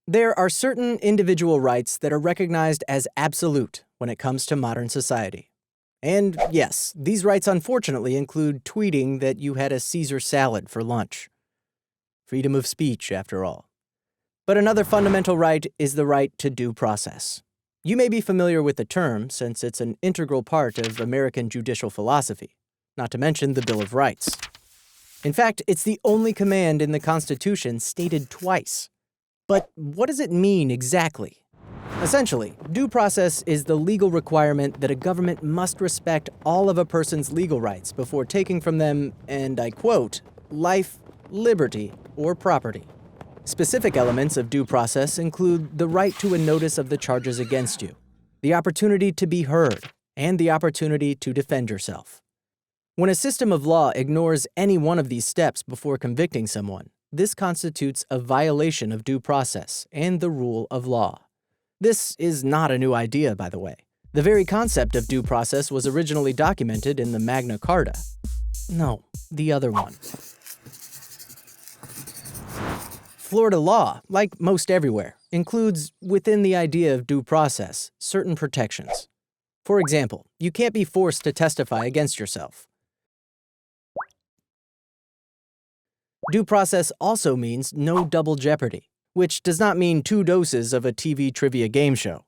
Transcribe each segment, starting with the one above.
There are certain individual rights that are recognized as absolute when it comes to modern society. And yes, these rights unfortunately include tweeting that you had a Caesar salad for lunch. Freedom of speech, after all. But another fundamental right is the right to due process. You may be familiar with the term since it's an integral part of American judicial philosophy, not to mention the Bill of Rights. In fact, it's the only command in the Constitution stated twice. But what does it mean exactly? Essentially, due process is the legal requirement that a government must respect all of a person's legal rights before taking from them, and I quote, life, liberty, or property. Specific elements of due process include the right to a notice of the charges against you, the opportunity to be heard, and the opportunity to defend yourself. When a system of law ignores any one of these steps before convicting someone, this constitutes a violation of due process and the rule of law. This is not a new idea, by the way. The very concept of due process was originally documented in the Magna Carta. No, the other one. Florida law, like most everywhere, includes, within the idea of due process, certain protections. For example, you can't be forced to testify against yourself. Due process also means no double jeopardy, which does not mean 2 doses of a TV trivia game show.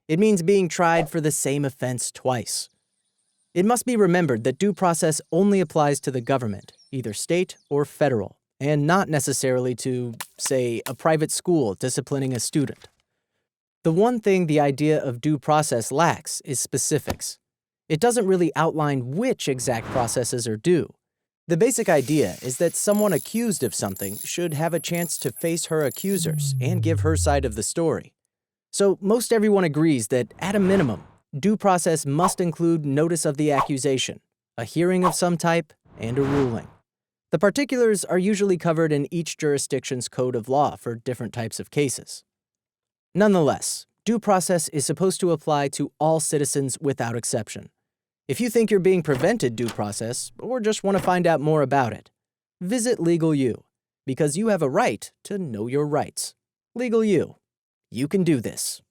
It means being tried for the same offense twice. It must be remembered that due process only applies to the government, either state or federal, and not necessarily to, say, a private school disciplining a student. The one thing the idea of due process lacks is specifics. It doesn't really outline which exact processes are due. The basic idea is that someone accused of something should have a chance to face her accusers and give her side of the story. So most everyone agrees that, at a minimum, due process must include notice of the accusation, a hearing of some type, and a ruling. The particulars are usually covered in each jurisdiction's code of law for different types of cases. Nonetheless, due process is supposed to apply to all citizens without exception. If you think you're being prevented due process, or just want to find out more about it, visit LegalU, because you have a right to know your rights. LegalU. You can do this.